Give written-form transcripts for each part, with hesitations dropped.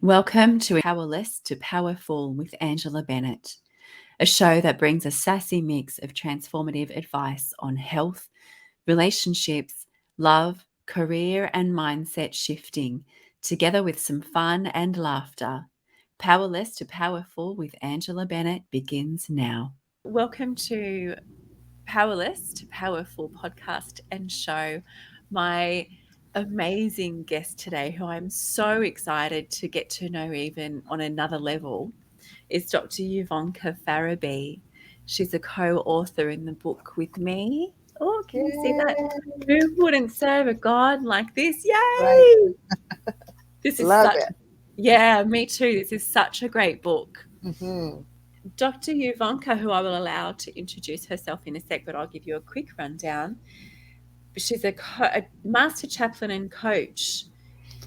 Welcome to Powerless to Powerful with Angela Bennett, a show that brings a sassy mix of transformative advice on health, relationships, love, career, and mindset shifting, together with some fun and laughter. Powerless to Powerful with Angela Bennett begins now. Welcome to Powerless to Powerful podcast and show. My amazing guest today, who I'm so excited to get to know even on another level, is Dr. Euvonka Farabee. She's a co-author in the book with me. Oh, can you see that? Who wouldn't serve a God like this? Yay! Right. This is Love such, it. yeah, me too. This is such a great book. Mm-hmm. Dr. Euvonka, who I will allow to introduce herself in a sec, but I'll give you a quick rundown. She's a master chaplain and coach,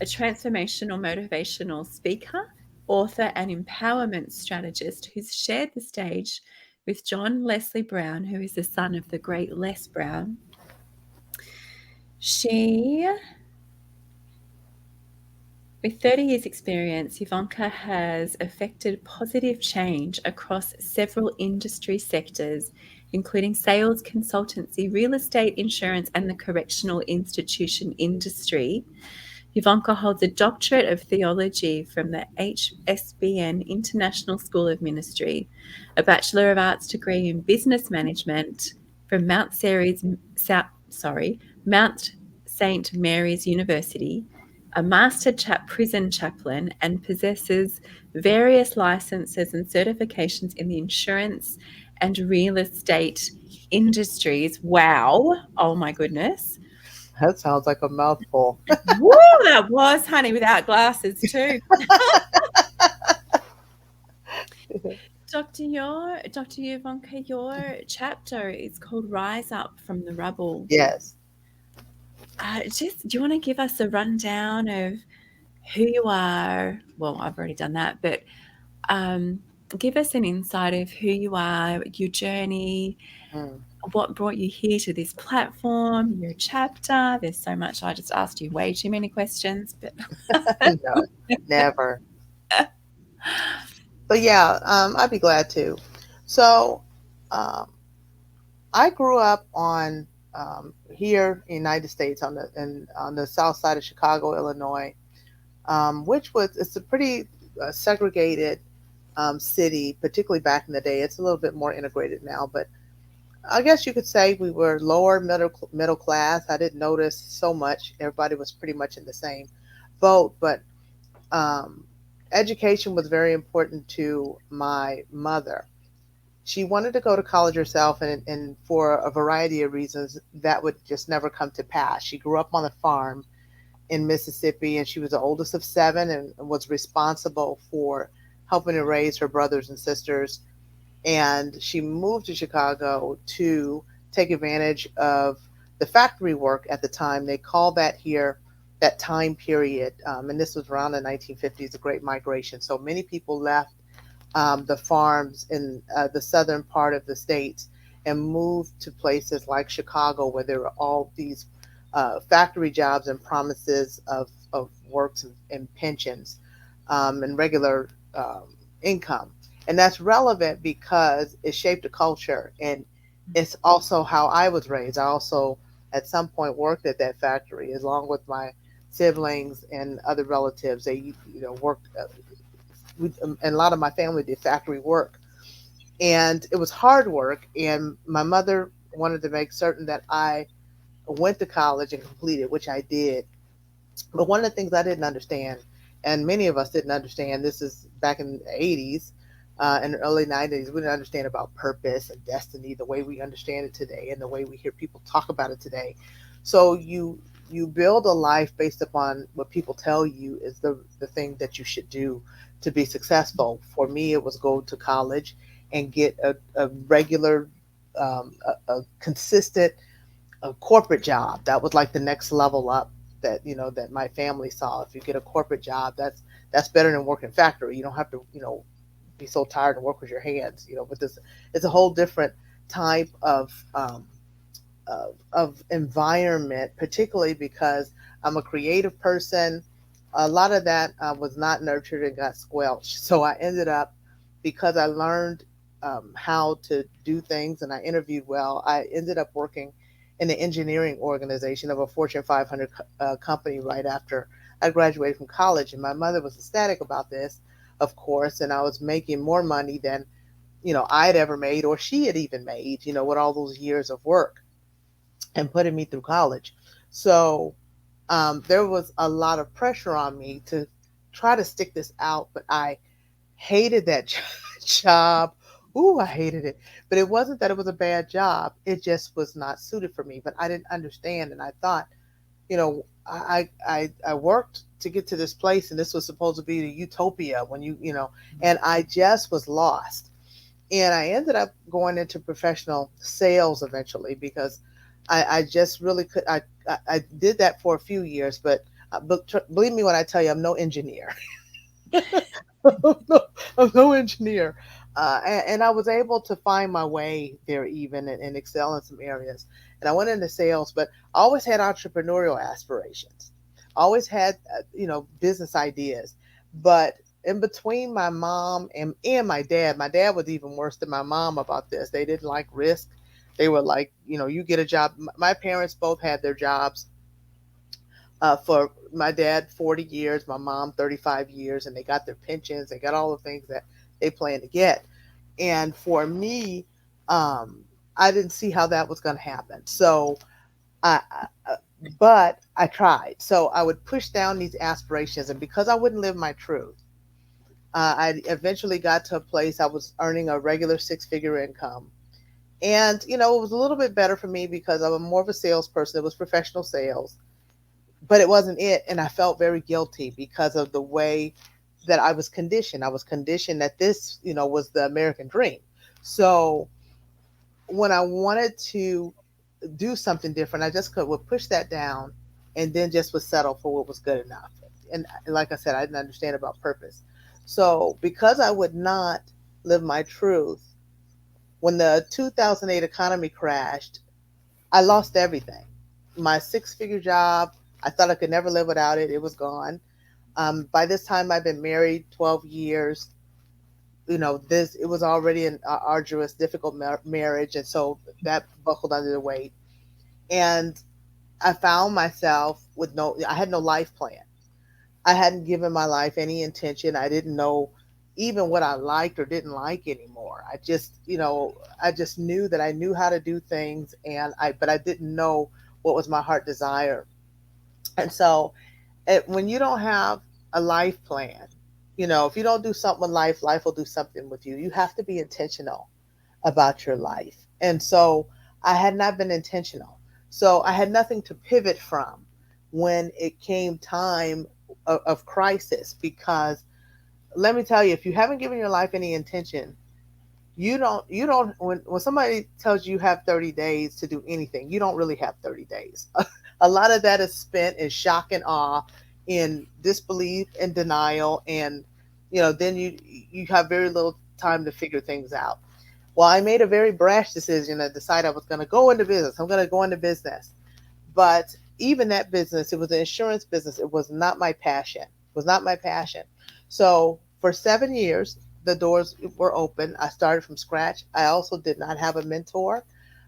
a transformational motivational speaker, author, and empowerment strategist who's shared the stage with John Leslie Brown, who is the son of the great Les Brown. With 30 years' experience, Euvonka has effected positive change across several industry sectors, including sales, consultancy, real estate, insurance, and the correctional institution industry. Euvonka holds a doctorate of theology from the HSBN International School of Ministry, a Bachelor of Arts degree in business management from Mount St. Mary's University, a master prison chaplain, and possesses various licenses and certifications in the insurance and real estate industries. Wow. Oh my goodness. That sounds like a mouthful. Woo, that was, honey, without glasses too. Dr. Euvonka, your chapter is called Rise Up from the Rubble. Yes. Do you want to give us a rundown of who you are? Well, I've already done that, but give us an insight of who you are, your journey, Mm. what brought you here to this platform, your chapter. There's so much. I just asked you way too many questions, but No, never. But yeah, I'd be glad to. So, um, I grew up on here in the United States on the south side of Chicago, Illinois, which was it's a pretty segregated city, particularly back in the day. It's a little bit more integrated now, but I guess you could say we were lower middle class. I didn't notice so much. Everybody was pretty much in the same boat, but um, education was very important to my mother. She wanted to go to college herself, and for a variety of reasons, that would just never come to pass. She grew up on a farm in Mississippi, and she was the oldest of seven and was responsible for helping to raise her brothers and sisters. And she moved to Chicago to take advantage of the factory work at the time. They call that here that time period, and this was around the 1950s, the Great Migration. So many people left the farms in the southern part of the states and moved to places like Chicago, where there were all these factory jobs and promises of works and pensions and regular income. And that's relevant because it shaped a culture, and it's also how I was raised. I also at some point worked at that factory along with my siblings and other relatives. They worked and a lot of my family did factory work, and it was hard work, and my mother wanted to make certain that I went to college and completed, which I did. But one of the things I didn't understand, and many of us didn't understand, this is back in the 80s and the early 90s, we didn't understand about purpose and destiny the way we understand it today and the way we hear people talk about it today. So you build a life based upon what people tell you is the thing that you should do to be successful. For me, it was go to college and get a regular, a consistent a corporate job. That was like the next level up that that my family saw. If you get a corporate job, that's better than working factory. You don't have to be so tired and work with your hands. But this it's a whole different type of environment, particularly because I'm a creative person. a lot of that was not nurtured and got squelched. So I ended up, because I learned how to do things and I interviewed well, I ended up working in the engineering organization of a Fortune 500 company right after I graduated from college. And my mother was ecstatic about this, of course, and I was making more money than I had ever made or she had even made, with all those years of work and putting me through college. So there was a lot of pressure on me to try to stick this out, but I hated that job. Ooh, I hated it. But it wasn't that it was a bad job. It just was not suited for me. But I didn't understand, and I thought, I worked to get to this place, and this was supposed to be the utopia when and I just was lost. And I ended up going into professional sales eventually because I just really could. I did that for a few years, but believe me when I tell you, I'm no engineer. I'm no engineer. And I was able to find my way there even and excel in some areas. And I went into sales, but I always had entrepreneurial aspirations. Always had, business ideas. But in between my mom and my dad was even worse than my mom about this. They didn't like risk. They were like, you get a job. My parents both had their jobs for my dad 40 years, my mom 35 years, and they got their pensions, they got all the things that they plan to get. And for me, um, I didn't see how that was going to happen. So, I but I tried. So I would push down these aspirations, and because I wouldn't live my truth, I eventually got to a place I was earning a regular six-figure income. And, it was a little bit better for me because I'm more of a salesperson. It was professional sales, but it wasn't it. And I felt very guilty because of the way that I was conditioned. I was conditioned that this, was the American dream. So when I wanted to do something different, I just would push that down and then just would settle for what was good enough. And like I said, I didn't understand about purpose. So because I would not live my truth, when the 2008 economy crashed, I lost everything. My six-figure job, I thought I could never live without it. It was gone. By this time, I've been married 12 years. This it was already an arduous, difficult marriage, and so that buckled under the weight. And I found myself with I had no life plan. I hadn't given my life any intention. I didn't know even what I liked or didn't like anymore. I just knew that I knew how to do things, but I didn't know what was my heart desire. And so when you don't have a life plan, if you don't do something with life, life will do something with you. You have to be intentional about your life. And so I had not been intentional. So I had nothing to pivot from when it came time of crisis. Because let me tell you, if you haven't given your life any intention, you don't when somebody tells you have 30 days to do anything, you don't really have 30 days. A lot of that is spent in shock and awe, in disbelief and denial, and then you have very little time to figure things out. Well, I made a very brash decision. I decided I was going to go into business. I'm going to go into business. But even that business, it was an insurance business. It was not my passion. It was not my passion. So for 7 years, the doors were open. I started from scratch. I also did not have a mentor.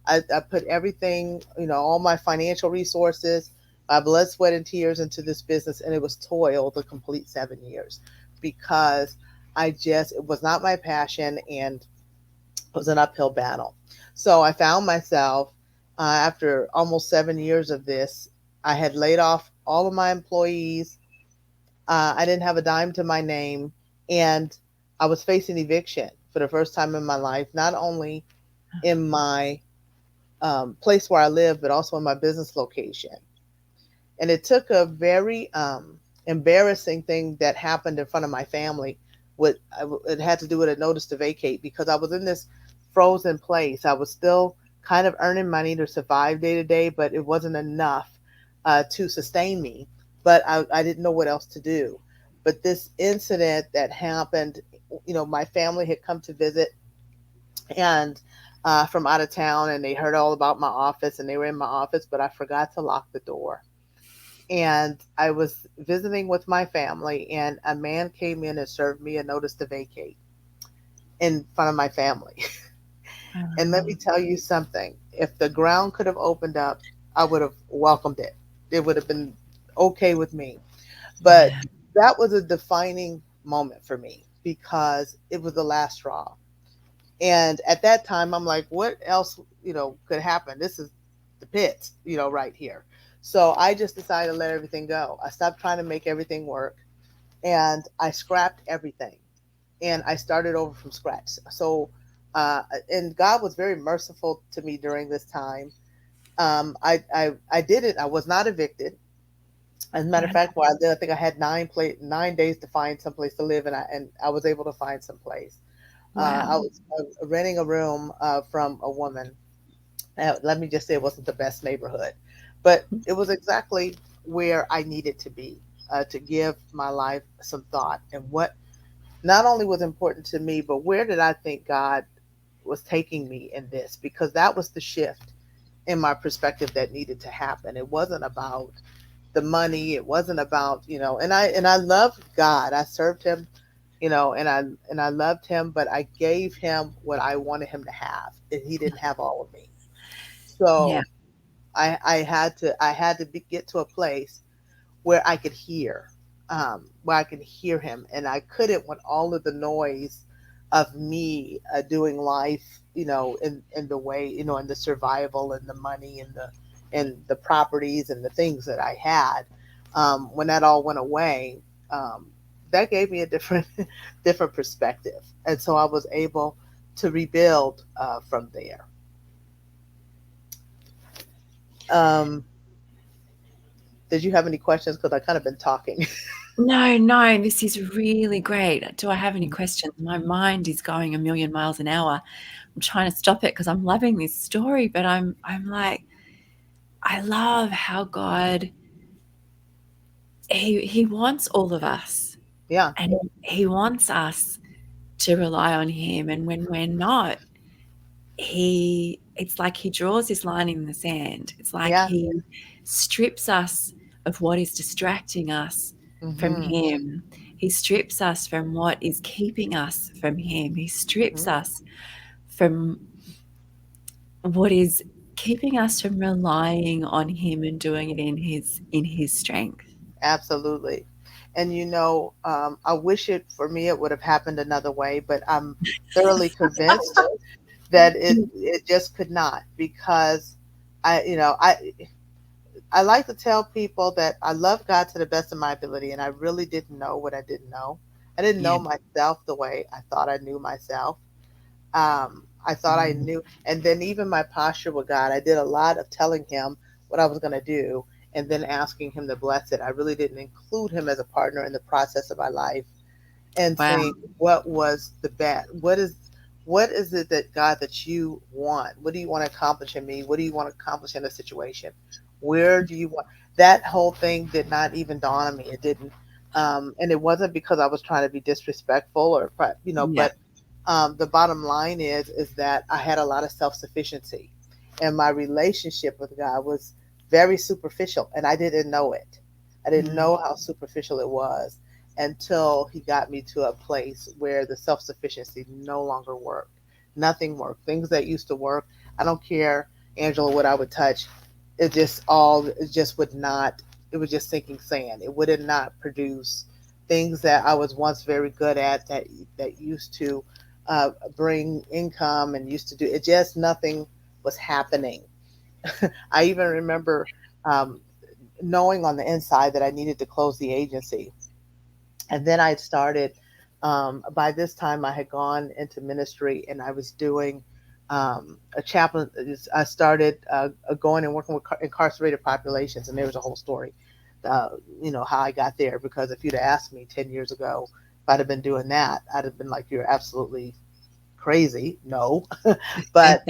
I put everything, all my financial resources, my blood, sweat, and tears into this business, and it was toil the complete 7 years because it was not my passion, and it was an uphill battle. So I found myself, after almost 7 years of this, I had laid off all of my employees. I didn't have a dime to my name, and I was facing eviction for the first time in my life, not only in my place where I live, but also in my business location. And it took a very embarrassing thing that happened in front of my family. It had to do with a notice to vacate because I was in this frozen place. I was still kind of earning money to survive day to day, but it wasn't enough to sustain me. But I didn't know what else to do. But this incident that happened, my family had come to visit, and from out of town, and they heard all about my office, and they were in my office, but I forgot to lock the door. and I was visiting with my family, and a man came in and served me a notice to vacate in front of my family. And let me Oh, tell you something. If the ground could have opened up, I would have welcomed it. It would have been okay with me. But yeah, that was a defining moment for me because it was the last straw. And at that time, I'm like, what else, could happen? This is the pits, right here. So I just decided to let everything go. I stopped trying to make everything work, and I scrapped everything, and I started over from scratch. So, and God was very merciful to me during this time. I did it. I was not evicted. As a matter of wow, fact, while I did, I think I had 9 days to find someplace to live, and I was able to find some place. I wow, was renting a room from a woman. Let me just say it wasn't the best neighborhood, but it was exactly where I needed to be to give my life some thought and what not only was important to me, but where did I think God was taking me in this? Because that was the shift in my perspective that needed to happen. It wasn't about the money. It wasn't about, and I loved God. I served him, and I loved him, but I gave him what I wanted him to have, and he didn't have all of me. yeah, So I had to get to a place where I could hear, where I could hear him, and I couldn't with all of the noise of me doing life, in the way, in the survival and the money and the properties and the things that I had. When that all went away, um, that gave me a different different perspective, and so I was able to rebuild from there. Um, did you have any questions? Because I kind of been talking. no, no, this is really great. Do I have any questions? My mind is going a million miles an hour. I'm trying to stop it because I'm loving this story, but I'm like, I love how God he wants all of us, Yeah, and he wants us to rely on him, and when we're not, it's like he draws his line in the sand. It's like yeah. he strips us of what is distracting us from Hmm. him. He strips us from what is keeping us from him. He strips Hmm. us from what is keeping us from relying on him and doing it in his strength. Absolutely. And I wish it for me it would have happened another way, but I'm thoroughly convinced that it just could not because I like to tell people that I love God to the best of my ability, and I really didn't know what I didn't know. I didn't Yeah. know myself the way I thought I knew myself. I thought I Mm. knew, and then even my posture with God, I did a lot of telling him what I was going to do, and then asking him to bless it. I really didn't include him as a partner in the process of my life, and Wow. saying what was the bet, what is it that God that you want? What do you want to accomplish in me? What do you want to accomplish in a situation? Where do you want that whole thing did not even dawn on me. It didn't. And it wasn't because I was trying to be disrespectful Yeah. but the bottom line is that I had a lot of self sufficiency, and my relationship with God was very superficial, and I didn't know it. I didn't Mm. know how superficial it was until He got me to a place where the self sufficiency no longer worked. Nothing worked. Things that used to work, I don't care, Angela, what I would touch. It just would not. It was just sinking sand. It would not produce things that I was once very good at that used to bring income and used to do it. Just nothing was happening. I even remember um, knowing on the inside that I needed to close the agency, and then I started. By this time, I had gone into ministry, and I was doing a chaplain. I started going and working with incarcerated populations, and there was a whole story. Uh, how I got there, because if you'd asked me 10 years ago if I'd have been doing that, I'd have been like, "You're absolutely crazy." No, but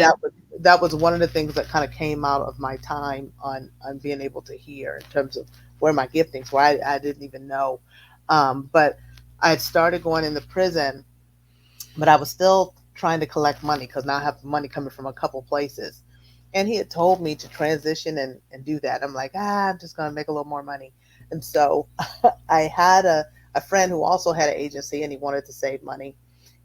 that was one of the things that kind of came out of my time on being able to hear in terms of where my giftings were. I didn't even know, but I had started going in the prison, but I was still trying to collect money because now I have money coming from a couple places. And he had told me to transition and do that. I'm like, I'm just going to make a little more money. And so I had a friend who also had an agency and he wanted to save money.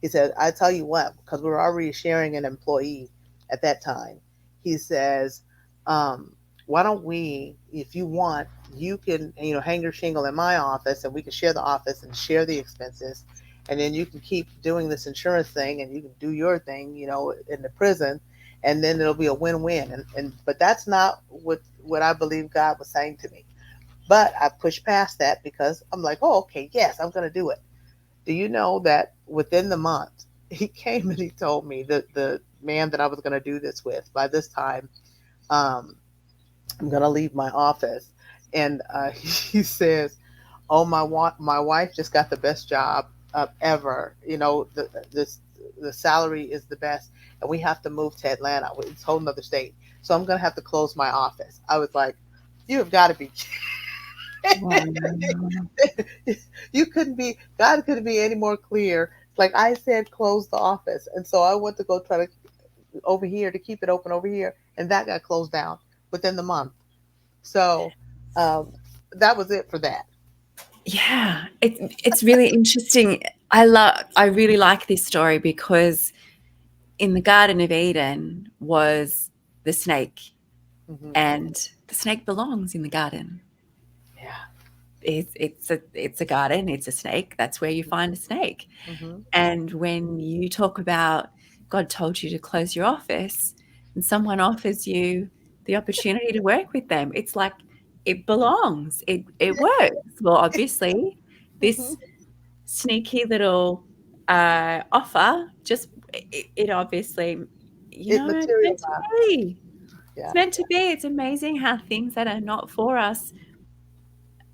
He said, I tell you what, because we were already sharing an employee at that time. He says, um, why don't we, if you want, you can, hang your shingle in my office and we can share the office and share the expenses. And then you can keep doing this insurance thing and you can do your thing, in the prison, and then it'll be a win-win. And but that's not what I believe God was saying to me. But I pushed past that because I'm like, oh, okay, yes, I'm going to do it. Do you know that within the month, he came and he told me that the man that I was going to do this with, by this time, um, I'm going to leave my office. And he says, oh, my wife just got the best job ever. The salary is the best, and we have to move to Atlanta. It's a whole nother state. So I'm going to have to close my office. I was like, you have got to be Wow. you couldn't be God couldn't be any more clear. Like I said, close the office, and so I went to go try to over here to keep it open over here, and that got closed down within the month. So um, that was it for that. Yeah, it's really interesting. I really like this story because in the Garden of Eden was the snake, Hmm. and the snake belongs in the garden. Yeah. It's a garden, it's a snake. That's where you find a snake. Hmm. And when you talk about God told you to close your office and someone offers you the opportunity to work with them, it's like it belongs. It works. Well, obviously, Hmm. this sneaky little offer just it obviously, It it's meant to materialized. be. Yeah. It's meant to be. It's amazing how things that are not for us,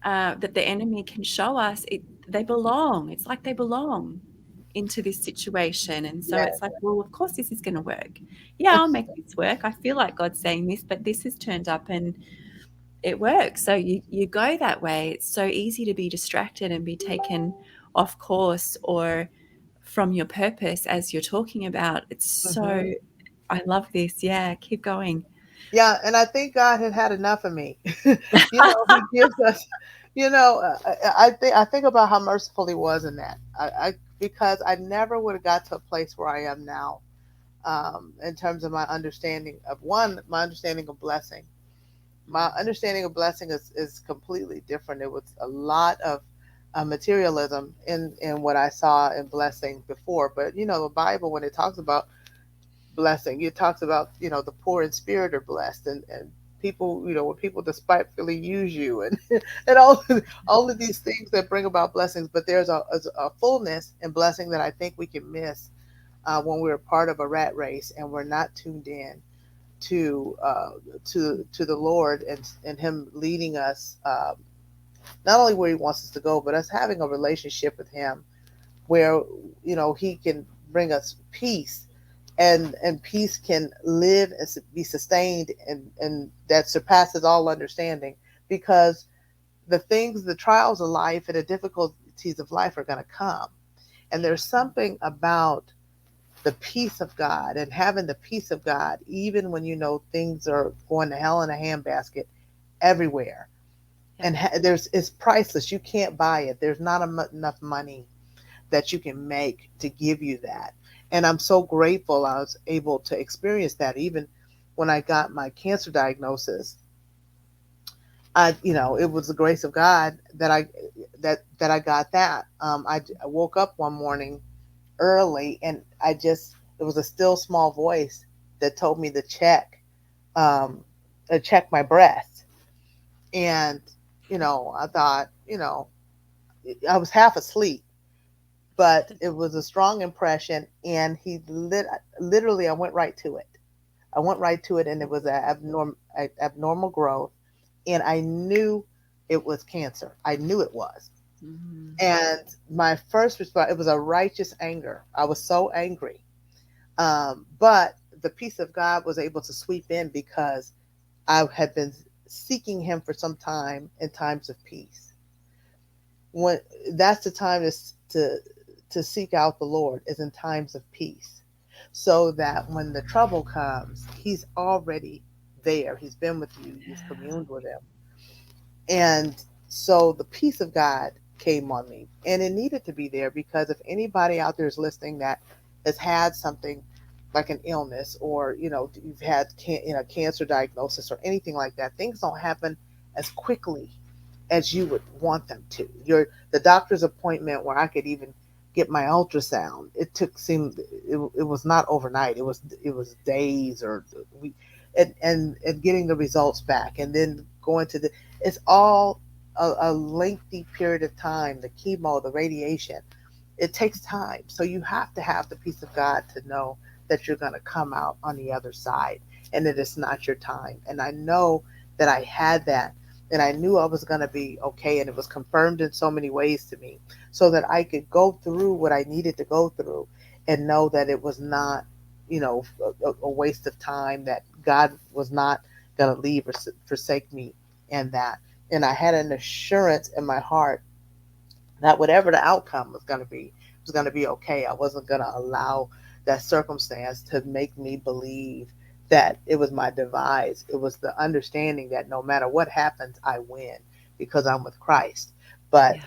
that the enemy can show us, they belong. It's like they belong into this situation. And so Yes. it's like, well, of course this is going to work. Yeah, I'll make this work. I feel like God's saying this, but this has turned up and it works. So you go that way. It's so easy to be distracted and be taken off course or from your purpose as you're talking about. It's so, Hmm. I love this. Yeah, keep going. Yeah, and I think God had had enough of me. He gives us. I think about how merciful He was in that. Because I never would have got to a place where I am now, in terms of my understanding of my understanding of blessing. My understanding of blessing is completely different. It was a lot of materialism in what I saw in blessing before. But the Bible, when it talks about blessing, it talks about the poor in spirit are blessed, and people, when people despitefully use you, and and all of these things that bring about blessings. But there's a fullness in blessing that I think we can miss when we're part of a rat race and we're not tuned in to to the Lord, and Him leading us, not only where He wants us to go, but us having a relationship with Him where He can bring us peace, and peace can live and be sustained, and that surpasses all understanding, because the trials of life and the difficulties of life are going to come, and there's something about the peace of God and having the peace of God, even when things are going to hell in a handbasket everywhere. Yeah. And it's priceless. You can't buy it. There's not enough money that you can make to give you that. And I'm so grateful I was able to experience that. Even when I got my cancer diagnosis, it was the grace of God that I got that. I woke up one morning early, and it was a still small voice that told me to um, check my breast. And I thought, I was half asleep, but it was a strong impression, and literally, I went right to it. I went right to it, and it was an abnormal growth, and I knew it was cancer. I knew it was. Mhm. And my first response, it was a righteous anger. I was so angry. But the peace of God was able to sweep in because I had been seeking Him for some time in times of peace. When that's the time to seek out the Lord is in times of peace. so that when the trouble comes, he's already there. He's been with you, you've communed with him. And so the peace of God came on me. And it needed to be there because if anybody out there is listening that has had something like an illness, or you've had cancer diagnosis or anything like that, things don't happen as quickly as you would want them to. The doctor's appointment where I could even get my ultrasound, it was not overnight. It was days or we and getting the results back, and then going to the it's all a lengthy period of time. The chemo, the radiation, it takes time. So you have to have the peace of God to know that you're going to come out on the other side and that it's not your time. And I know that I had that, and I knew I was going to be okay. And it was confirmed in so many ways to me so that I could go through what I needed to go through and know that it was not, a waste of time, that God was not going to leave or forsake me, and that. And I had an assurance in my heart that whatever the outcome was going to be, it was going to be okay. I wasn't going to allow that circumstance to make me believe that it was my demise. It was the understanding that no matter what happens, I win because I'm with Christ. But Yeah.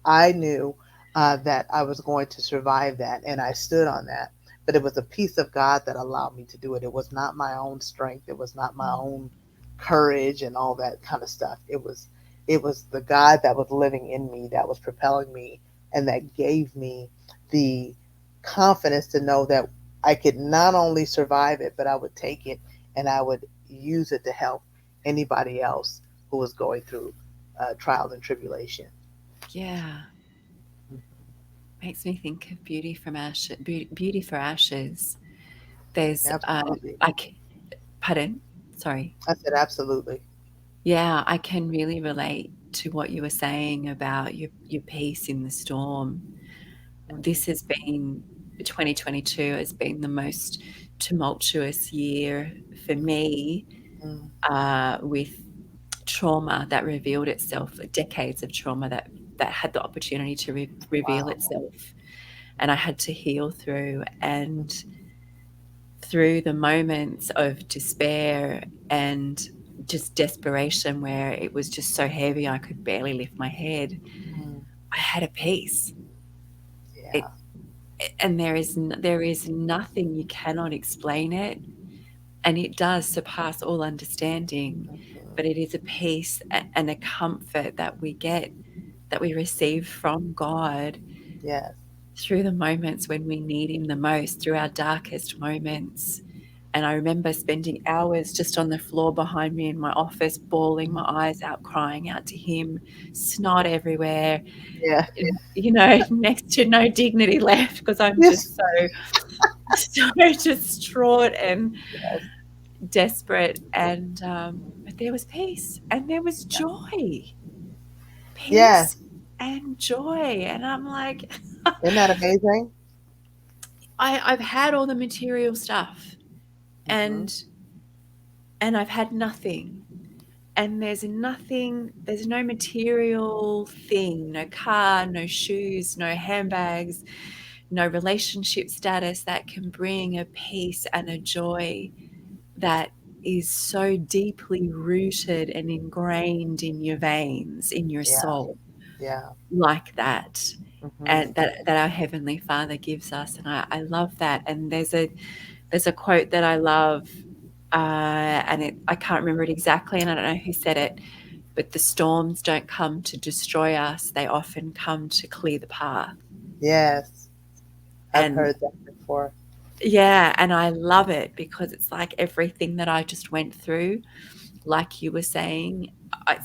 I knew that I was going to survive that, and I stood on that. But it was the peace of God that allowed me to do it. It was not my own strength. It was not my Mm. own courage and all that kind of stuff. It was the God that was living in me that was propelling me, and that gave me the confidence to know that I could not only survive it, but I would take it and I would use it to help anybody else who was going through trials and tribulation. Yeah. Makes me think of Beauty for Ashes. There's, Absolutely. I c pardon? Sorry. I said absolutely. Yeah, I can really relate to what you were saying about your peace in the storm. This Hmm. has been 2022 has been the most tumultuous year for me, Mm. with trauma that revealed itself, decades of trauma that had the opportunity to reveal Wow. itself, and I had to heal through. And Mm. through the moments of despair and just desperation where it was just so heavy I could barely lift my head, Mm. I had a peace. It Yeah. and there is nothing, you cannot explain it, and it does surpass all understanding, but Hmm. it is a peace and a comfort that we get, that we receive from God Yes. through the moments when we need him the most, through our darkest moments. And I remember spending hours just on the floor behind me in my office, bawling my eyes out, crying out to him, snot everywhere, Yeah. next to no dignity left because I'm Yes. just so distraught and Yes. desperate. And but there was peace and there was joy, peace Yes. and joy. And I'm like, Isn't that amazing? I've had all the material stuff, Hmm. and I've had nothing. And there's no material thing, no car, no shoes, no handbags, no relationship status that can bring a peace and a joy that is so deeply rooted and ingrained in your veins, in your Yeah. soul, Yeah. like that. And Hmm. that our Heavenly Father gives us. And I love that. And there's a quote that I love, I can't remember it exactly, and I don't know who said it, but the storms don't come to destroy us, they often come to clear the path. Yes. I've And heard that before. yeah, and I love it because it's like everything that I just went through, like you were saying.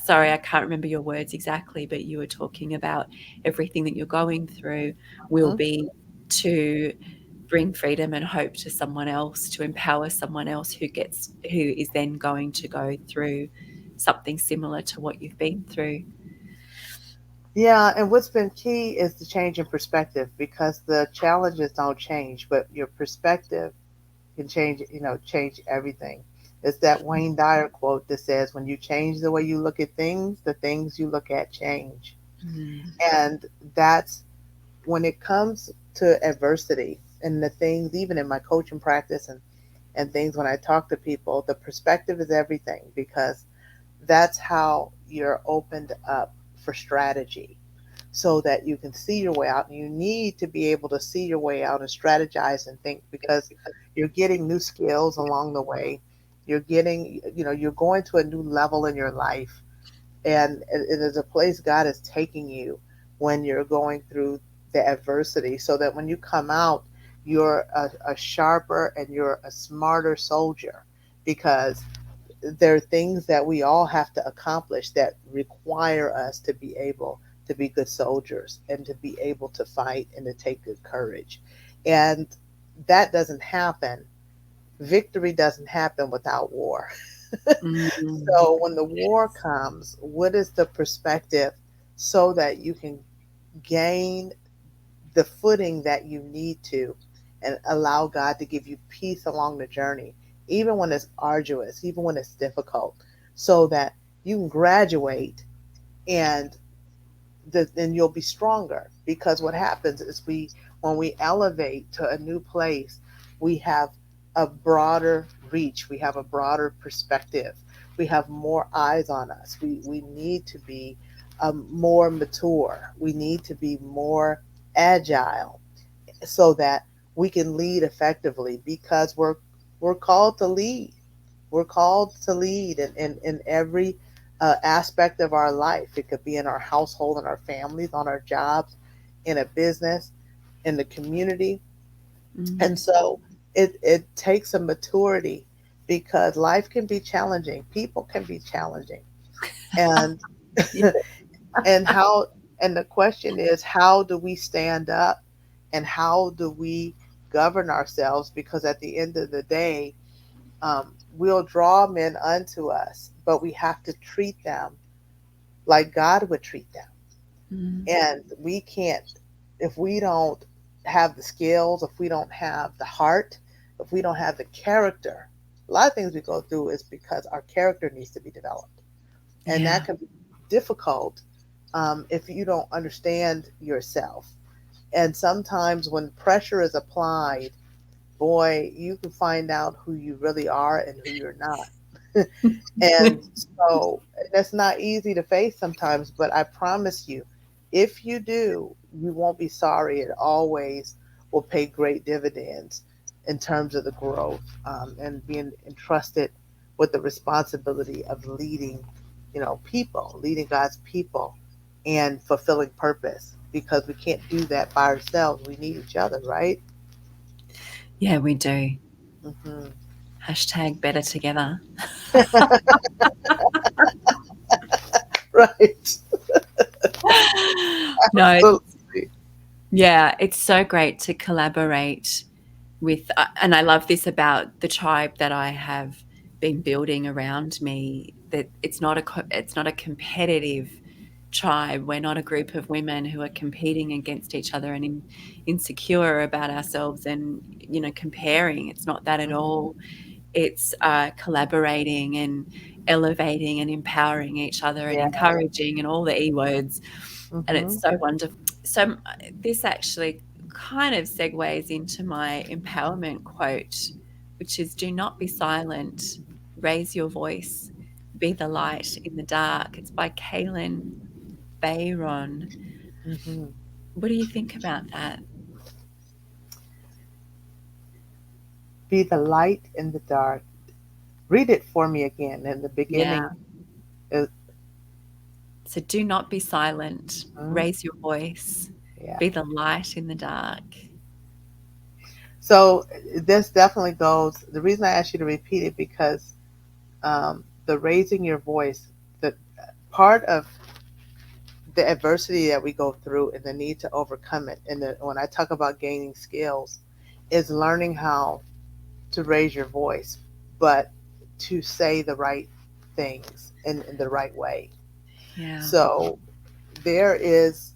Sorry, I can't remember your words exactly, but you were talking about everything that you're going through will Hmm. be to bring freedom and hope to someone else, to empower someone else who is then going to go through something similar to what you've been through. Yeah, and what's been key is the change in perspective, because the challenges don't change, but your perspective can change everything. It's that Wayne Dyer quote that says, when you change the way you look at things, the things you look at change. Mm. And that's when it comes to adversity. and the things, even in my coaching practice and things when I talk to people, the perspective is everything because that's how you're opened up for strategy so that you can see your way out. And you need to be able to see your way out and strategize and think because you're getting new skills along the way. You're getting, you're going to a new level in your life. And it is a place God is taking you when you're going through the adversity so that when you come out, you're a sharper and you're a smarter soldier because there are things that we all have to accomplish that require us to be able to be good soldiers and to be able to fight and to take good courage. And that doesn't happen. Victory doesn't happen without war. Mm. So when the war comes, what is the perspective so that you can gain the footing that you need to and allow God to give you peace along the journey, even when it's arduous, even when it's difficult, so that you can graduate and then you'll be stronger. Because what happens is when we elevate to a new place, we have a broader reach, we have a broader perspective, we have more eyes on us. We need to be more mature, we need to be more agile so that we can lead effectively because we're called to lead. We're called to lead in every aspect of our life. It could be in our household, in our families, on our jobs, in a business, in the community. And Mm. so it takes a maturity because life can be challenging. People can be challenging. And Yeah. and how and the question is how do we stand up and how do we govern ourselves because at the end of the day we'll draw men unto us but we have to treat them like God would treat them. Mm. And we can't, if we don't have the skills, if we don't have the heart, if we don't have the character, a lot of things we go through is because our character needs to be developed, and Yeah. that can be difficult if you don't understand yourself. And sometimes when pressure is applied, boy, you can find out who you really are and who you're not. And so that's not easy to face sometimes, but I promise you, if you do, you won't be sorry. It always will pay great dividends in terms of the growth and being entrusted with the responsibility of leading, people, leading God's people and fulfilling purpose because we can't do that by ourselves. We need each other, right? Yeah, we do. Hmm. Hashtag better together. Right. No, Absolutely. yeah, it's so great to collaborate with, and I love this about the tribe that I have been building around me. That it's not a competitive tribe. We're not a group of women who are competing against each other and insecure about ourselves and comparing. It's not that at Hmm. all. It's collaborating and elevating and empowering each other and Yeah. encouraging and all the E words. And Hmm. it's so wonderful. So, this actually kind of segues into my empowerment quote, which is do not be silent, raise your voice, be the light in the dark. It's by Kalynn Bayron. Hmm. What do you think about that? Be the light in the dark. Read it for me again. In the Yeah. beginning is, So, do not be silent, mhm, raise your voice, yeah. be the light in the dark. So this definitely goes. The reason I asked you to repeat it because the raising your voice, the part of the adversity that we go through and the need to overcome it, and when I talk about gaining skills, is learning how to raise your voice, but to say the right things in the right way. Yeah. So there is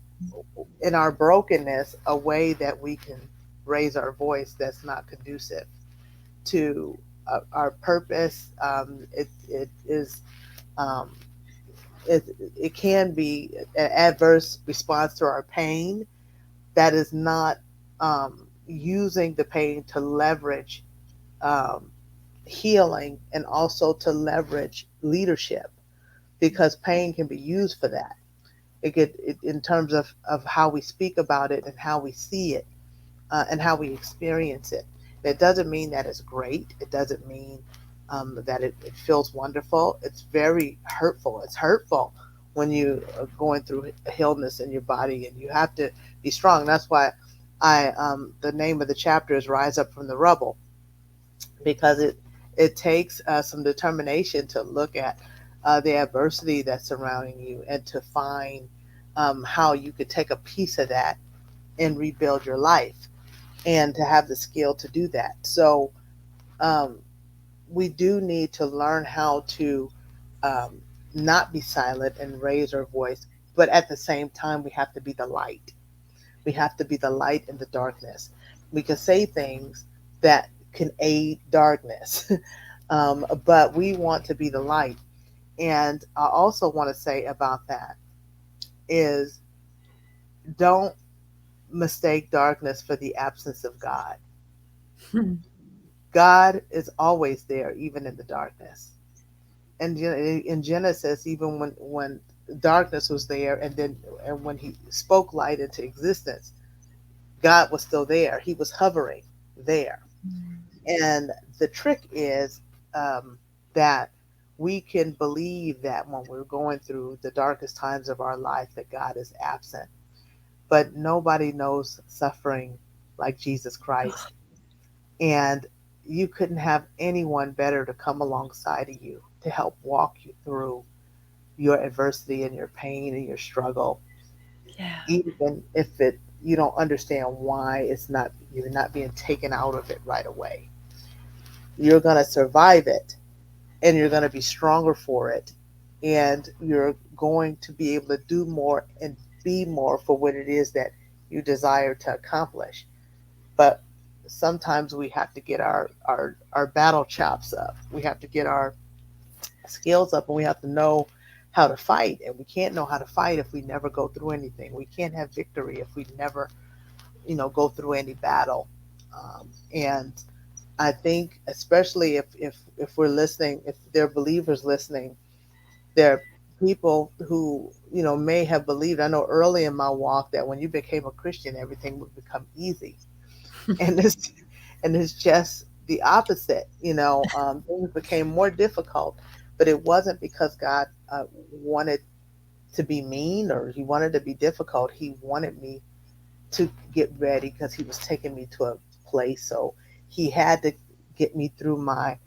in our brokenness a way that we can raise our voice that's not conducive to our purpose. It is um, it, it can be an adverse response to our pain that is not um, using the pain to leverage um, healing and also to leverage leadership, because pain can be used for that. In terms of how we speak about it and how we see it, and how we experience it. That doesn't mean that it's great. It doesn't mean that it feels wonderful. It's very hurtful. It's hurtful when you are going through illness in your body, and you have to be strong. That's why the name of the chapter is "Rise Up from the Rubble," because it takes some determination to look at the adversity that's surrounding you, and to find how you could take a piece of that and rebuild your life, and to have the skill to do that. So um, we do need to learn how to um, not be silent and raise our voice, but at the same time, we have to be the light. We have to be the light in the darkness. We can say things that can aid darkness, but we want to be the light. And I also want to say about that is, don't mistake darkness for the absence of God. God is always there, even in the darkness. And in Genesis, even when darkness was there, and when He spoke light into existence, God was still there. He was hovering there. And the trick is that we can believe that when we're going through the darkest times of our life, that God is absent. But nobody knows suffering like Jesus Christ. And you couldn't have anyone better to come alongside of you to help walk you through your adversity and your pain and your struggle, Yeah. even if it you don't understand why you're not being taken out of it right away. You're gonna survive it, and you're gonna be stronger for it, and you're going to be able to do more and be more for what it is that you desire to accomplish. But sometimes we have to get our battle chops up. We have to get our skills up, and we have to know how to fight. And we can't know how to fight if we never go through anything. We can't have victory if we never, go through any battle. And I think, especially if we're listening, if there are believers listening, there are people who may have believed. I know early in my walk that when you became a Christian, everything would become easy, and it's just the opposite. Things became more difficult, but it wasn't because God wanted to be mean, or He wanted to be difficult. He wanted me to get ready, because He was taking me to a place. So He had to get me through my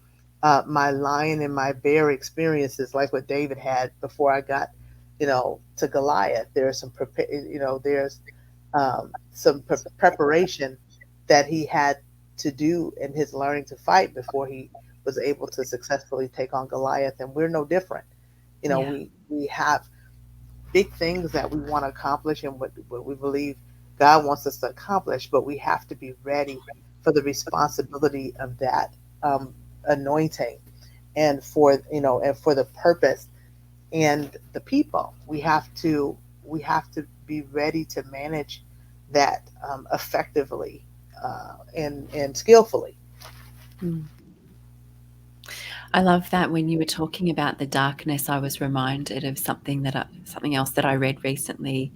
lion and my bear experiences, like what David had before I got, to Goliath. There's some preparation that he had to do in his learning to fight before he was able to successfully take on Goliath. And we're no different. Yeah. We have big things that we want to accomplish, and what we believe God wants us to accomplish, but we have to be ready for the responsibility of that anointing, and for the purpose and the people. We have to be ready to manage that effectively, and skillfully. Mm. I love that when you were talking about the darkness, I was reminded of something else that I read recently,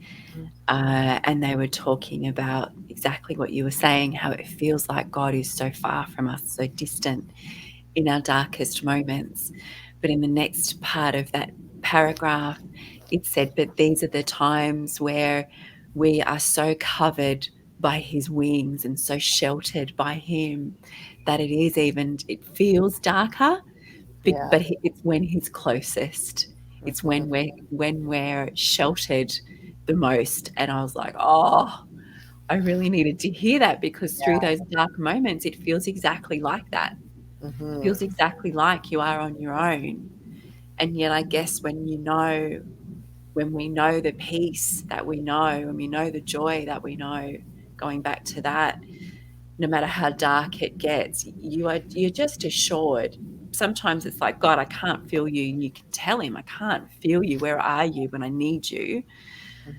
and they were talking about exactly what you were saying, how it feels like God is so far from us, so distant in our darkest moments. But in the next part of that paragraph, it said, "But these are the times where we are so covered by His wings and so sheltered by Him that it feels darker, Yeah. but it's when He's closest. It's Hmm. when we're sheltered the most." And I was like, oh, I really needed to hear that, because through Yeah. those dark moments, it feels exactly like that. It Hmm. feels exactly like you are on your own. And yet, I guess when we know the peace that we know, and we know the joy that we know, going back to that, no matter how dark it gets, you're just assured. Sometimes it's like, God, I can't feel you, and you can tell Him, I can't feel you. Where are you when I need you?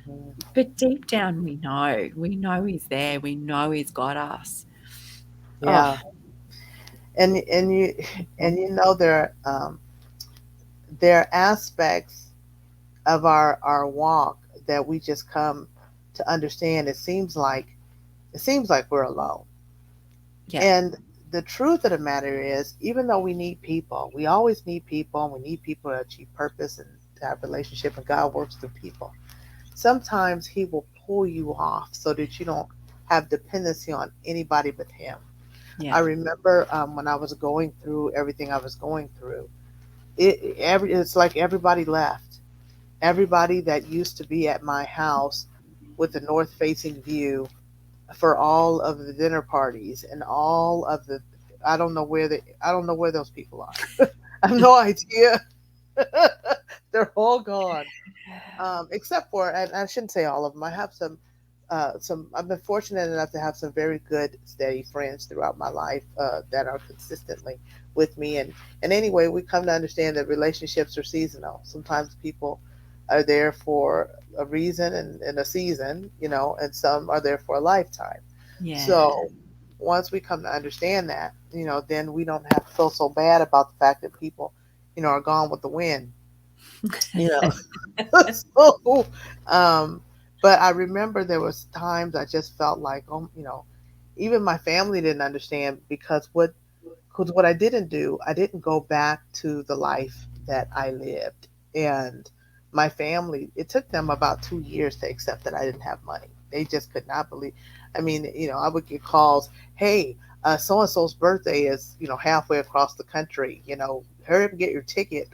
Hmm. But deep down, we know he's there. We know he's got us. Oh, Yeah. And there are aspects of our walk that we just come to understand. It seems like we're alone. yeah, And the truth of the matter is, even though we need people, we always need people, and we need people to achieve purpose and to have relationship, and God works through people. Sometimes He will pull you off so that you don't have dependency on anybody but Him. I yeah, remember when I was going through everything I was going through, it's like everybody left. Everybody that used to be at my house with the north facing view for all of the dinner parties and all of the I don't know where those people are. I have no idea. They're all gone. Except for, and I shouldn't say all of them. I have some. I've been fortunate enough to have some very good, steady friends throughout my life that are consistently with me. And anyway, we come to understand that relationships are seasonal. Sometimes people are there for a reason and a season, and some are there for a lifetime. yeah. So once we come to understand that, then we don't have to feel so bad about the fact that people, are gone with the wind. You know, so, um, but I remember there was times I just felt like, even my family didn't understand because what I didn't do, I didn't go back to the life that I lived, and my family. It took them about 2 years to accept that I didn't have money. They just could not believe. I mean, I would get calls, "Hey, so and so's birthday is halfway across the country. Hurry up and get your ticket."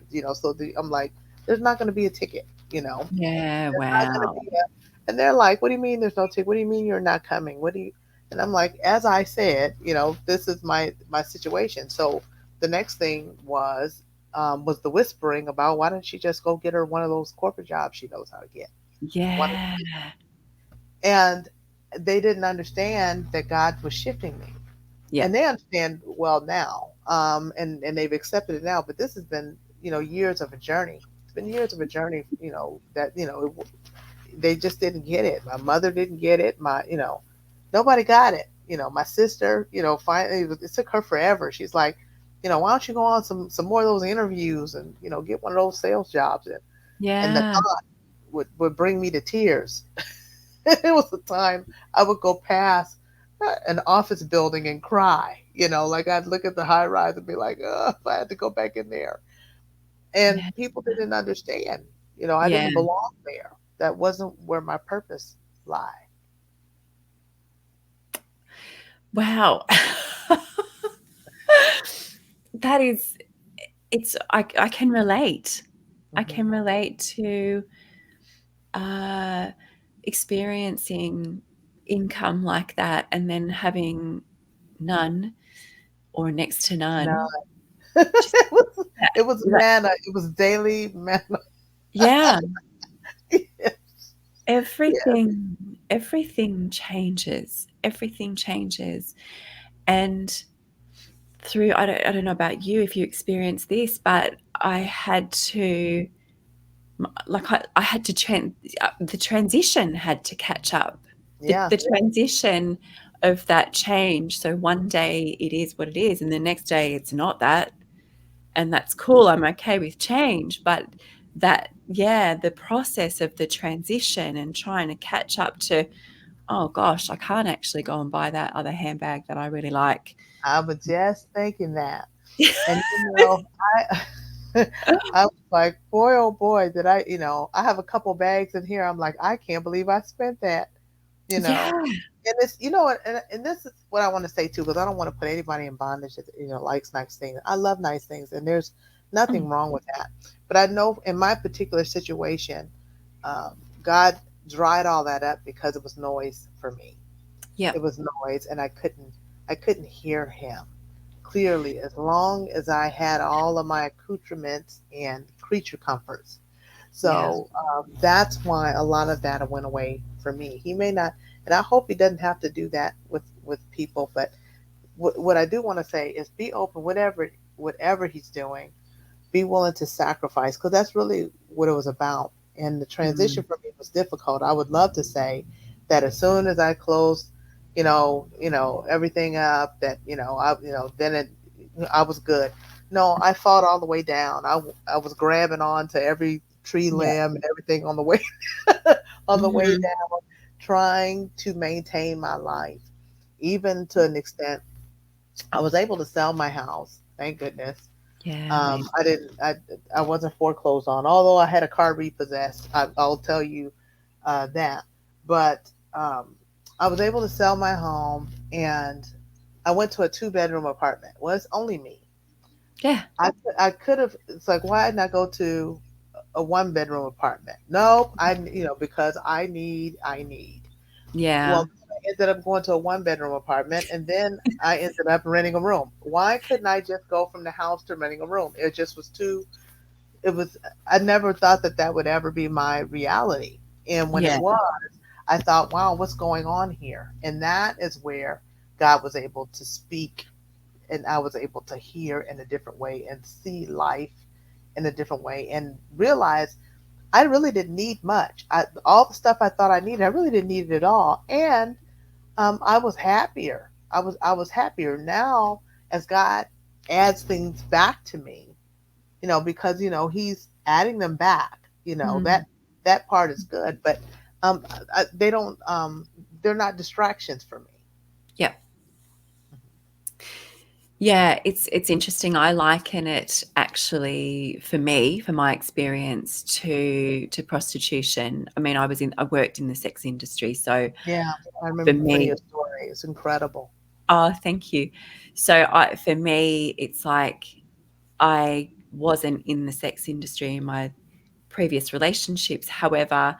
I'm like, "There's not going to be a ticket." Yeah, There's not going to wow. be a. And they're like, "What do you mean there's no ticket? What do you mean you're not coming? What do you?" And I'm like, as I said, this is my situation. So the next thing was the whispering about, why don't she just go get her one of those corporate jobs she knows how to get? Why don't Yeah, and they didn't understand that God was shifting me, yeah, and they understand well now, and they've accepted it now. But this has been years of a journey. It's been years of a journey, that they just didn't get it. My mother didn't get it. Nobody got it. My sister, finally, it took her forever. She's like, why don't you go on some more of those interviews and get one of those sales jobs? And the yeah, thought would bring me to tears. It was the time I would go past an office building and cry. Like I'd look at the high rise and be like, oh, if I had to go back in there. And yeah, people didn't understand. I yeah. didn't belong there. That wasn't where my purpose lie. Wow. That is, I can relate. I Hmm. can relate to uh, experiencing income like that and then having none or next to No, none. Just it was that, it was like, manna. It was daily manna. yeah, Yes, yes, everything changes. Everything changes. And through, I don't know about you if you experience this, but I had to, like, I had to, the transition had to catch up. The yeah. transition of that change. So one day it is what it is, and the next day it's not that. And that's cool. I'm okay with change. But that, yeah, the process of the transition and trying to catch up to, oh gosh, I can't actually go and buy that other handbag that I really like. I was just thinking that, and I, I was like, boy, oh boy, did I have a couple bags in here. I'm like, I can't believe I spent that. You Yeah. know, and it's you know what, and this is what I want to say too, because I don't want to put anybody in bondage that likes nice things. I love nice things, and there's nothing Mm. wrong with that. But I know in my particular situation, um, God dried all that up because it was noise for me. Yep. It was noise, and I couldn't hear Him clearly as long as I had all of my accoutrements and creature comforts. Yeah. So that's why a lot of that went away for me. He may not, and I hope he doesn't have to do that with people. But what I do want to say is be open, whatever he's doing. Be willing to sacrifice, because that's really what it was about. And the Mm. transition for me was difficult. I would love to say that as soon as I closed, everything up, that then I was good. No, I fought all the way down. I was grabbing on to every tree Yeah. limb and everything on the way on the way Mhm. down, trying to maintain my life, even to an extent. I was able to sell my house, thank goodness. Yeah, amazing. I didn't. I wasn't foreclosed on, although I had a car repossessed. I'll tell you that. But um, I was able to sell my home, and I went to a two-bedroom apartment. Well, it's only me. Yeah. I could have. It's like, why didn't I go to a one-bedroom apartment? No, because I need. Yeah. Well, I ended up going to a one-bedroom apartment, and then I ended up renting a room. Why couldn't I just go from the house to renting a room? It just was too. It was. I never thought that that would ever be my reality, and when it Yeah. was, I thought, wow, what's going on here? And that is where God was able to speak, and I was able to hear in a different way and see life in a different way, and realize I really didn't need much. All the stuff I thought I needed, I really didn't need it all, and I was happier. I was happier now as God adds things back to me, because He's adding them back. Mm. That part is good, but they don't. They're not distractions for me. Yeah. Yeah, it's interesting. I liken it actually for me, for my experience, to prostitution. I mean, I worked in the sex industry, so Yeah, I for remember your me, story. It's incredible. oh, thank you. So for me, it's like I wasn't in the sex industry in my previous relationships. However,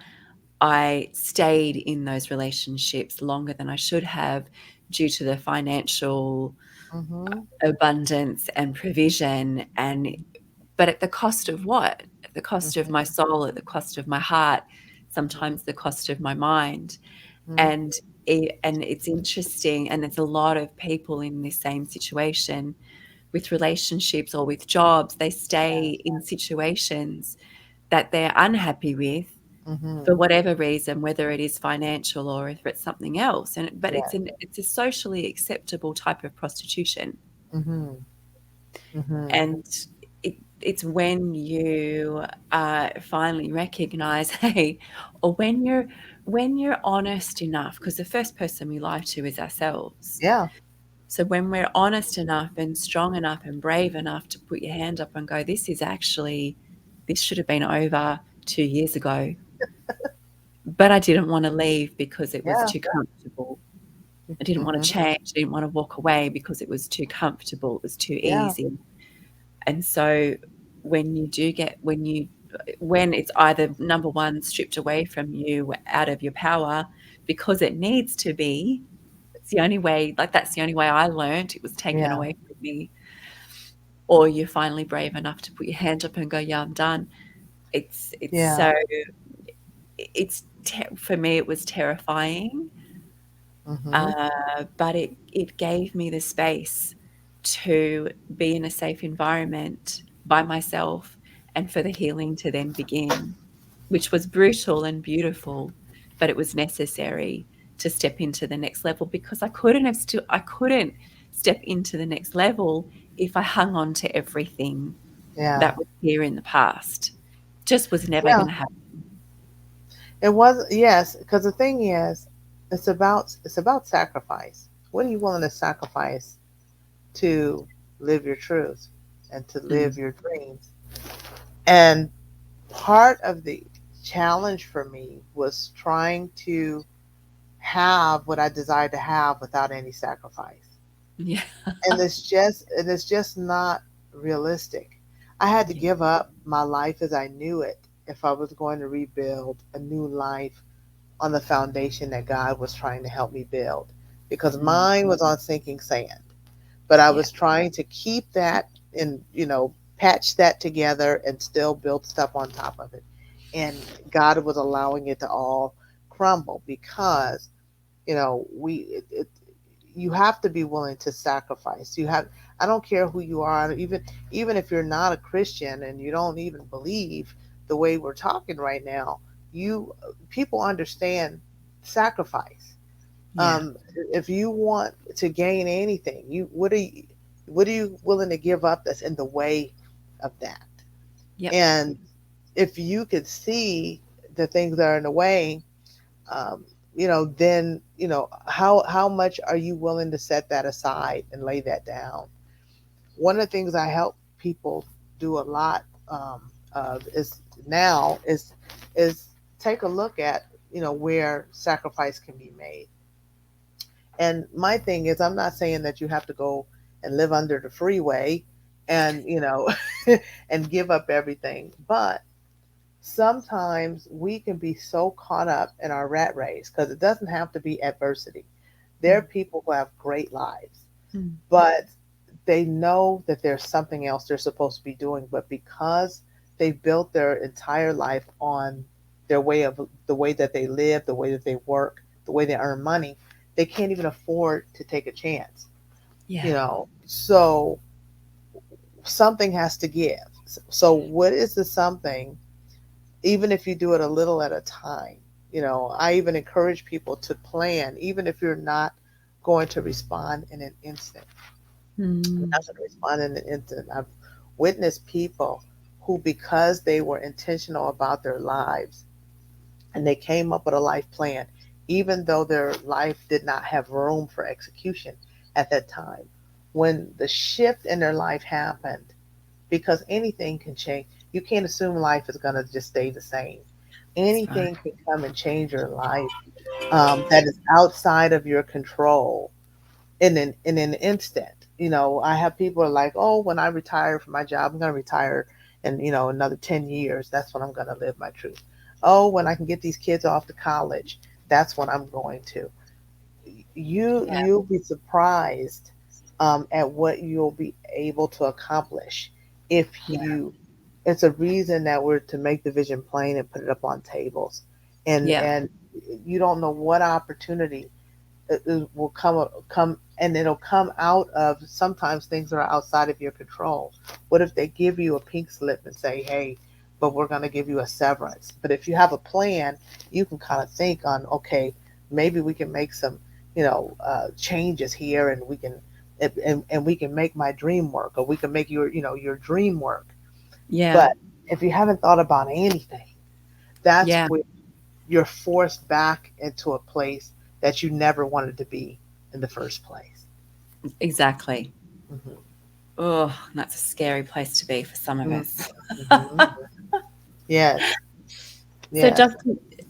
I stayed in those relationships longer than I should have due to the financial Hmm. abundance and provision, and but at the cost of what? At the cost of my Hmm. soul, at the cost of my heart, Hmm. sometimes the cost of my mind. Hmm. And it's interesting, and there's a lot of people in this same situation with relationships or with jobs. They stay in situations that they're unhappy with Hmm. for whatever reason, whether it is financial or if it's something else. But Yeah. it's a socially acceptable type of prostitution. Hmm. Hmm. And it's when you finally recognize, hey, or when you're honest enough, because the first person we lie to is ourselves. Yeah. So when we're honest enough and strong enough and brave enough to put your hand up and go, this should have been over 2 years ago, but I didn't want to leave because it was Yeah. too comfortable. I didn't want to Hmm. change. I didn't want to walk away because it was too comfortable. It was too Yeah. easy. And so when you do get when it's either number one stripped away from you out of your power because it needs to be, it's the only way, like that's the only way I learned it was taken Yeah. away from me, or you're finally brave enough to put your hand up and go, yeah, I'm done. It's Yeah. so for me it was terrifying. Hmm. But it gave me the space to be in a safe environment by myself and for the healing to then begin, which was brutal and beautiful, but it was necessary to step into the next level because I couldn't step into the next level if I hung on to everything Yeah. that was here in the past. Just was never Yeah. going to happen. It was, yes, because the thing is, it's about sacrifice. What are you willing to sacrifice to live your truth and to Mm, live your dreams? And part of the challenge for me was trying to have what I desired to have without any sacrifice. yeah. And it's just not realistic. I had to Yeah. give up my life as I knew it if I was going to rebuild a new life on the foundation that God was trying to help me build, because Mm, mine was on sinking sand. But I yeah. was trying to keep that and, patch that together and still build stuff on top of it. And God was allowing it to all crumble because, you have to be willing to sacrifice. I don't care who you are, even if you're not a Christian and you don't even believe the way we're talking right now, you people understand sacrifice. Yeah. If you want to gain anything, what are you willing to give up that's in the way of that? Yep. And if you could see the things that are in the way, um, then how much are you willing to set that aside and lay that down? One of the things I help people do a lot of is take a look at where sacrifice can be made. And my thing is, I'm not saying that you have to go and live under the freeway and and give up everything, but sometimes we can be so caught up in our rat race because it doesn't have to be adversity. There are Mm. people who have great lives, Mm. but they know that there's something else they're supposed to be doing, but because they built their entire life on the way that they live, the way that they work, the way they earn money, they can't even afford to take a chance. Yeah. So something has to give. So what is the something, even if you do it a little at a time? I even encourage people to plan, even if you're not going to respond in an instant. I'm Mm. not going to respond in an instant. I've witnessed people who, because they were intentional about their lives and they came up with a life plan, even though their life did not have room for execution at that time, when the shift in their life happened, because anything can change. You can't assume life is going to just stay the same. That's right. Anything can come and change your life, that is outside of your control in an instant. I have people are like, oh, when I retire from my job, I'm going to retire in another 10 years. That's when I'm going to live my truth. Oh, when I can get these kids off to college, that's when I'm going to. Yeah. You'll be surprised at what you'll be able to accomplish if Yeah. you. It's a reason that we're to make the vision plain and put it up on tables, Yeah. and you don't know what opportunity it will come, and it'll come out of, sometimes things are outside of your control. What if they give you a pink slip and say, hey, but we're going to give you a severance? But if you have a plan, you can kind of think on, okay, maybe we can make some changes here, and we can make my dream work, or we can make your dream work. Yeah. But if you haven't thought about anything, that's Yeah. where you're forced back into a place that you never wanted to be in the first place. Exactly. Hmm. Oh, that's a scary place to be for some of Hmm. us. Hmm. Yes, So, yes.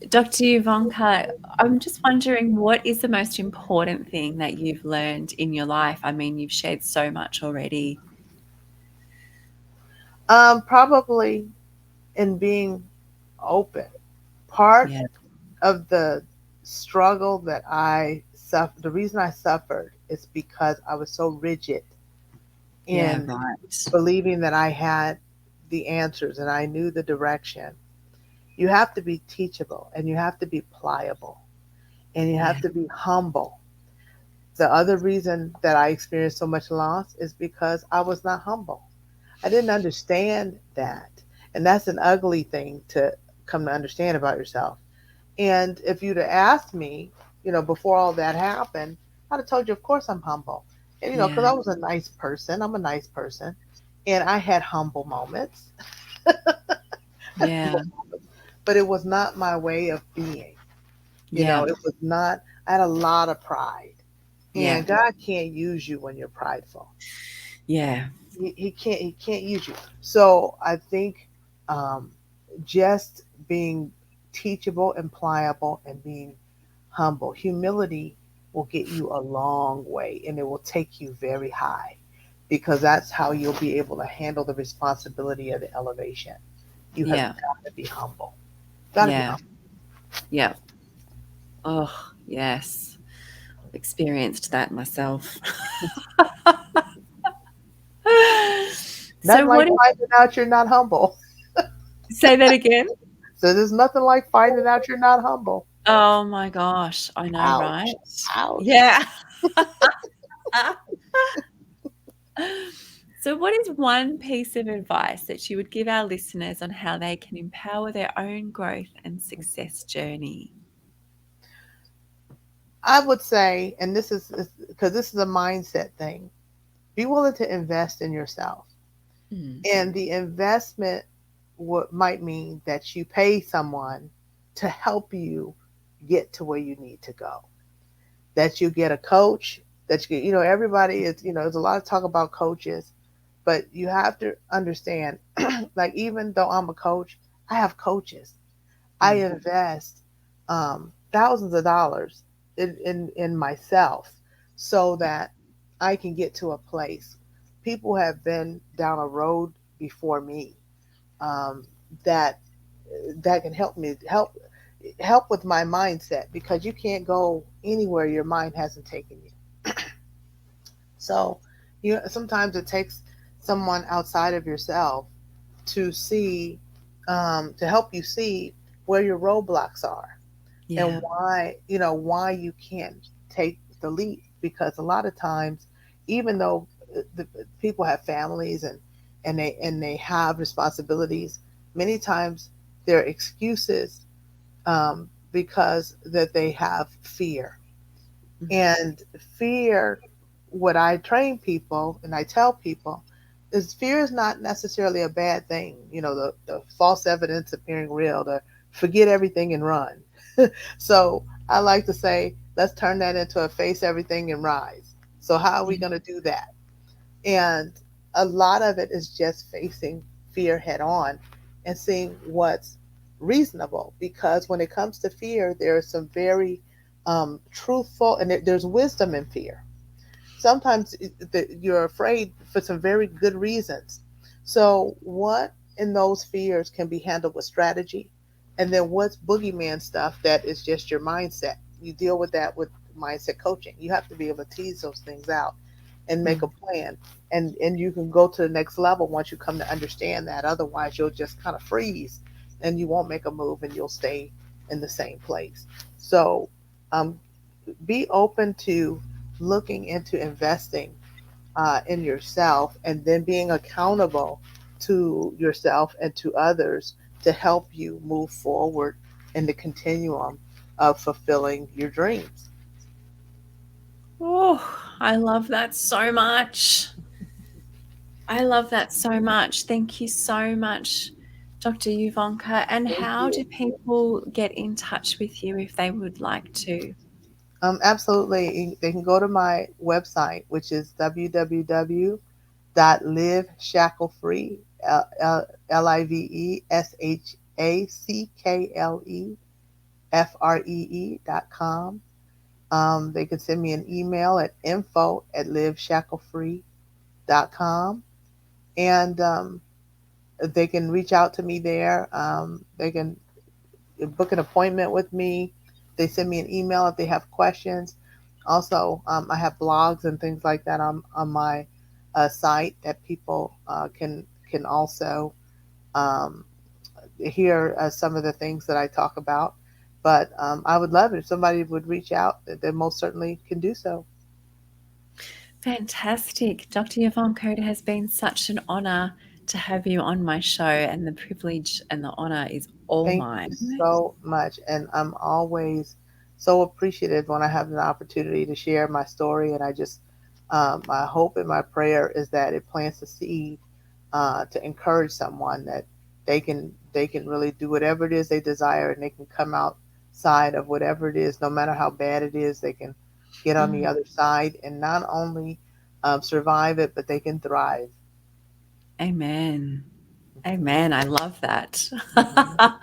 Dr. Euvonka, I'm just wondering what is the most important thing that you've learned in your life? I mean, you've shared so much already. Probably in being open. Part Yeah. of the struggle that I suffered, the reason I suffered is because I was so rigid Yeah, in right. believing that I had the answers and I knew the direction. You have to be teachable, and you have to be pliable, and you Yeah. have to be humble. The other reason that I experienced so much loss is because I was not humble. I didn't understand that. And that's an ugly thing to come to understand about yourself. And if you'd have asked me, before all that happened, I'd have told you, of course, I'm humble. And, because Yeah. I was a nice person, I'm a nice person. And I had humble moments, Yeah. but it was not my way of being. Yeah. It was not, I had a lot of pride. Yeah. And God can't use you when you're prideful. Yeah. He can't use you. So I think, um, just being teachable and pliable and being humble. Humility will get you a long way, and it will take you very high, because that's how you'll be able to handle the responsibility of the elevation. You have Yeah. got to be humble. Got to be Yeah. humble. Yeah. Oh, yes. Experienced that myself. So Nothing like what is, finding out you're not humble. say that again? So there's nothing like finding out you're not humble. Oh my gosh, I know, Ouch. right? Ouch. Yeah. So, what is one piece of advice that you would give our listeners on how they can empower their own growth and success journey? I would say, and this is because this is a mindset thing, be willing to invest in yourself. Mm, And the investment what might mean that you pay someone to help you get to where you need to go. That you get a coach, that you get, everybody is, there's a lot of talk about coaches, but you have to understand, like, even though I'm a coach, I have coaches. I mm, invest thousands of dollars in myself so that I can get to a place. People have been down a road before me, um, that that can help with my mindset, because you can't go anywhere your mind hasn't taken you. So sometimes it takes someone outside of yourself to see, to help you see where your roadblocks are, and yeah. why you can't take the leap. Because a lot of times, even though the people have families, and they have responsibilities, many times their excuses, because that they have fear. Mm, And fear, what I train people and I tell people, is fear is not necessarily a bad thing. The false evidence appearing real, to forget everything and run. So I like to say, let's turn that into a face everything and rise. So how are we yeah. going to do that? And a lot of it is just facing fear head on and seeing what's reasonable. Because when it comes to fear, there are some very truthful, and there's wisdom in fear. Sometimes you're afraid for some very good reasons. So, what in those fears can be handled with strategy? And then what's boogeyman stuff that is just your mindset? You deal with that with mindset coaching. You have to be able to tease those things out and make a Mm, plan. And you can go to the next level once you come to understand that. Otherwise, you'll just kind of freeze and you won't make a move, and you'll stay in the same place. So, um, be open to looking into investing in yourself, and then being accountable to yourself and to others to help you move forward in the continuum of fulfilling your dreams. oh, I love that so much. I love that so much. Thank you so much, Dr. Euvonka. And Thank how you. do people get in touch with you if they would like to? Absolutely. They can go to my website, which is www.liveshacklefree, liveshacklefree.com. They can send me an email at info@liveshacklefree.com, and they can reach out to me there. They can book an appointment with me. They send me an email if they have questions. Also, I have blogs and things like that on my site that people can also um, hear some of the things that I talk about. But I would love it if somebody would reach out. They most certainly can do so. Fantastic. Dr. Euvonka, it has been such an honor to have you on my show, and the privilege and the honor is all Thank you mine. so much. And I'm always so appreciative when I have an opportunity to share my story. And my hope and my prayer is that it plants a seed to encourage someone that they can really do whatever it is they desire, and they can come outside of whatever it is, no matter how bad it is. They can get on the Mm, other side and not only survive it, but they can thrive. amen. Amen. I love that. Mhm.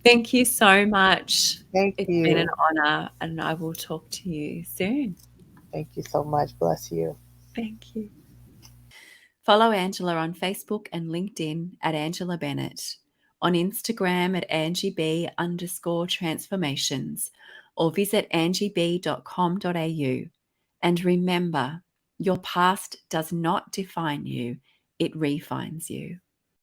Thank you so much. Thank It's been an you. honor, and I will talk to you soon. Thank you so much. Bless you. Thank you. Follow Angela on Facebook and LinkedIn at Angela Bennett, on Instagram at angieb_transformations, or visit angieb.com.au. And remember, your past does not define you, it refines you.